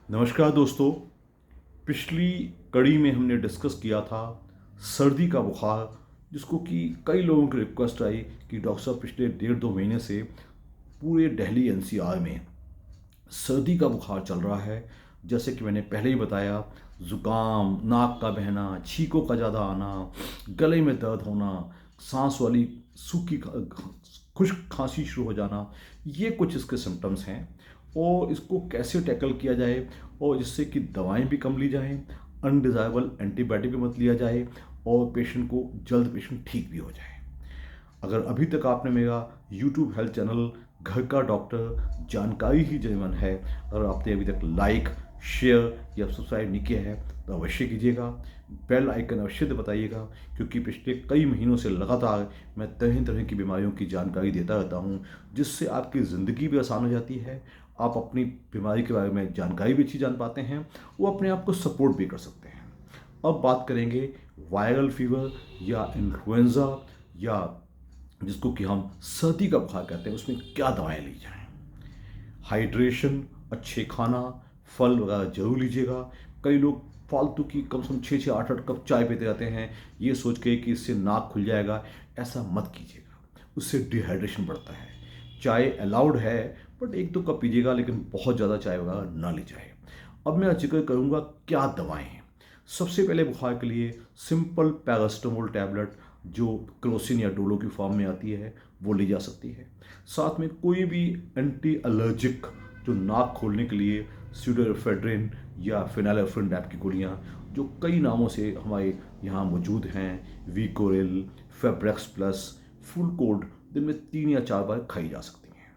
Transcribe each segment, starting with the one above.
नमस्कार दोस्तों। पिछली कड़ी में हमने डिस्कस किया था सर्दी का बुखार, जिसको कि कई लोगों की रिक्वेस्ट आई कि डॉक्टर साहब पिछले 1.5-2 महीने से पूरे दिल्ली एनसीआर में सर्दी का बुखार चल रहा है। जैसे कि मैंने पहले ही बताया, ज़ुकाम, नाक का बहना, छींकों का ज़्यादा आना, गले में दर्द होना, सांस वाली सूखी खुश्क खांसी शुरू हो जाना, ये कुछ इसके सिम्टम्स हैं। और इसको कैसे टैकल किया जाए और जिससे कि दवाएं भी कम ली जाएं, अनडिज़ायरेबल एंटीबायोटिक भी मत लिया जाए और पेशेंट को जल्द पेशेंट ठीक भी हो जाए। अगर अभी तक आपने मेरा यूट्यूब हेल्थ चैनल घर का डॉक्टर जानकारी ही जीवन है, अगर आपने अभी तक लाइक, शेयर या सब्सक्राइब नहीं किया है तो अवश्य कीजिएगा। बेल आइकन अवश्य तो बताइएगा, क्योंकि पिछले कई महीनों से लगातार मैं तरह तरह की बीमारियों की जानकारी देता रहता हूँ, जिससे आपकी ज़िंदगी भी आसान हो जाती है। आप अपनी बीमारी के बारे में जानकारी भी अच्छी जान पाते हैं, वो अपने आप को सपोर्ट भी कर सकते हैं। अब बात करेंगे वायरल फीवर या इन्फ्लुएंज़ा, या जिसको कि हम सर्दी का बुखार कहते हैं, उसमें क्या दवाएं ली जाएं। हाइड्रेशन, अच्छे खाना, फल वगैरह जरूर लीजिएगा। कई लोग फालतू की कम से कम 6-6 8-8 कप चाय पीते रहते हैं, ये सोच के कि इससे नाक खुल जाएगा। ऐसा मत कीजिएगा, उससे डिहाइड्रेशन बढ़ता है। चाय अलाउड है, बट 1-2 कप पीजिएगा, लेकिन बहुत ज़्यादा चाय वगैरह ना ली जाए। अब मैं जिक्र करूँगा क्या दवाएं हैं। सबसे पहले बुखार के लिए सिंपल पैरास्टामोल टैबलेट, जो क्रोसिन या डोलो की फॉर्म में आती है, वो ली जा सकती है। साथ में कोई भी एंटी एलर्जिक, जो नाक खोलने के लिए स्यूडोएफेड्रिन या फिनाइलेफ्रिन टाइप की गोलियाँ, जो कई नामों से हमारे यहाँ मौजूद हैं, वीकोरिल, फेब्रेक्स प्लस, फुल कोड, दिन में 3 या 4 बार खाई जा सकती हैं।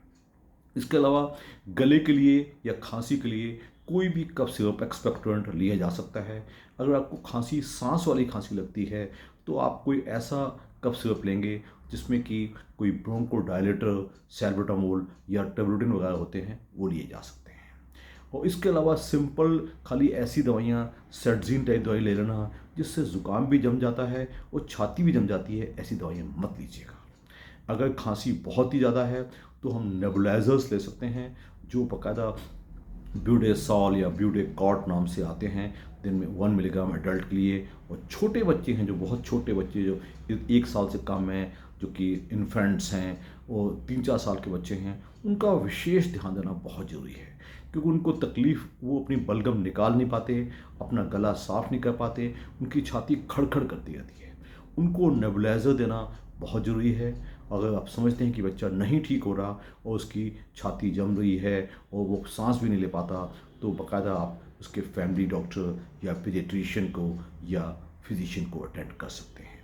इसके अलावा गले के लिए या खांसी के लिए कोई भी कफ सिरप एक्सपेक्टोरेंट लिया जा सकता है। अगर आपको खांसी, सांस वाली खांसी लगती है, तो आप कोई ऐसा कफ सिरप लेंगे जिसमें कि कोई ब्रोंकोडायलेटर, सैल्बुटामोल या टेब्लुटिन वगैरह होते हैं, वो लिए जा सकते हैं। और इसके अलावा सिंपल खाली ऐसी दवाइयाँ, सेडजीन टाइप दवाई ले लेना जिससे ज़ुकाम भी जम जाता है और छाती भी जम जाती है, ऐसी दवाइयाँ मत लीजिएगा। अगर खांसी बहुत ही ज़्यादा है तो हम नेबुलाइजर्स ले सकते हैं, जो बाकायदा ब्यूडेसॉल या ब्यूडेकॉट नाम से आते हैं, दिन में 1 मिलीग्राम एडल्ट के लिए। और छोटे बच्चे हैं, जो बहुत छोटे बच्चे, जो 1 साल से कम हैं, जो कि इन्फेंट्स हैं, और 3-4 साल के बच्चे हैं, उनका विशेष ध्यान देना बहुत ज़रूरी है। क्योंकि उनको तकलीफ़, वो अपनी बलगम निकाल नहीं पाते, अपना गला साफ़ नहीं कर पाते, उनकी छाती खड़खड़ करती रहती है। उनको नेबुलाइज़र देना बहुत ज़रूरी है। अगर आप समझते हैं कि बच्चा नहीं ठीक हो रहा और उसकी छाती जम रही है और वो सांस भी नहीं ले पाता, तो बाकायदा आप उसके फैमिली डॉक्टर या पीडियाट्रिशियन को या फिजिशियन को अटेंड कर सकते हैं।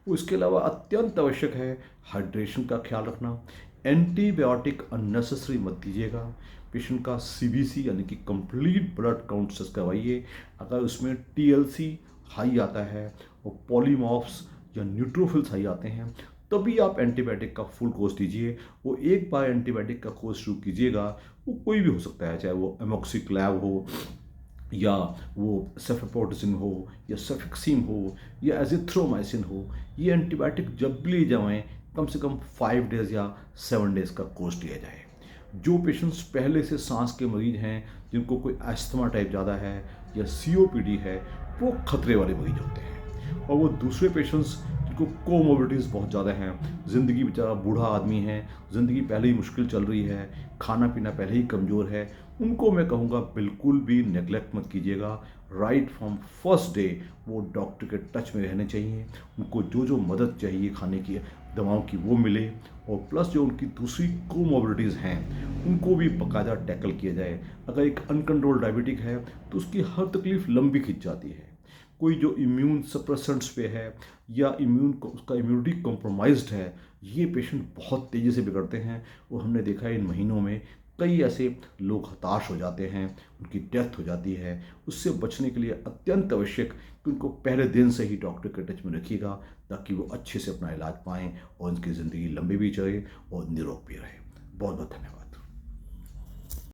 वो इसके अलावा अत्यंत आवश्यक है हाइड्रेशन का ख्याल रखना। एंटीबायोटिक अननेसेसरी मत दीजिएगा। पेशेंट का सीबीसी यानी कि कंप्लीट ब्लड काउंट टेस्ट करवाइए। अगर उसमें टीएलसी हाई आता है और पॉलीमॉर्फ्स या न्यूट्रोफिल्स हाई आते हैं, तभी आप एंटीबायोटिक का फुल कोर्स दीजिए। वो एक बार एंटीबायोटिक का कोर्स शुरू कीजिएगा, वो कोई भी हो सकता है, चाहे वो एमोक्सिक्लैव हो, या वो सेफेपोडिसिन हो, या सेफिक्सिम हो, या एजिथ्रोमाइसिन हो। ये एंटीबायोटिक जब भी ले जाएं, कम से कम 5 डेज़ या 7 डेज़ का कोर्स लिया जाए। जो पेशेंट्स पहले से सांस के मरीज हैं, जिनको कोई अस्थमा टाइप ज़्यादा है या सीओपीडी है, वो खतरे वाले मरीज होते हैं। और वो दूसरे पेशेंट्स जिनको कोमोबिडिटीज़ बहुत ज़्यादा हैं, ज़िंदगी, बेचारा बूढ़ा आदमी है, ज़िंदगी पहले ही मुश्किल चल रही है, खाना पीना पहले ही कमज़ोर है, उनको मैं कहूँगा बिल्कुल भी नेगलेक्ट मत कीजिएगा। राइट फ्रॉम फर्स्ट डे वो डॉक्टर के टच में रहने चाहिए। उनको जो जो मदद चाहिए खाने की, दवाओं की, वो मिले। और प्लस जो उनकी दूसरी कोमोबिडिटीज़ हैं, उनको भी बाकायदा टैकल किया जाए। अगर एक अनकंट्रोल डायबिटिक है तो उसकी हर तकलीफ़ लंबी खिंच जाती है। कोई जो इम्यून सप्रेसेंट्स पे है या उसका इम्यूनिटी कॉम्प्रोमाइज्ड है, ये पेशेंट बहुत तेज़ी से बिगड़ते हैं। और हमने देखा है इन महीनों में कई ऐसे लोग हताश हो जाते हैं, उनकी डेथ हो जाती है। उससे बचने के लिए अत्यंत आवश्यक कि उनको पहले दिन से ही डॉक्टर के टच में रखिएगा, ताकि वो अच्छे से अपना इलाज पाएँ और उनकी ज़िंदगी लंबी भी चले और निरोग भी रहे। बहुत बहुत धन्यवाद।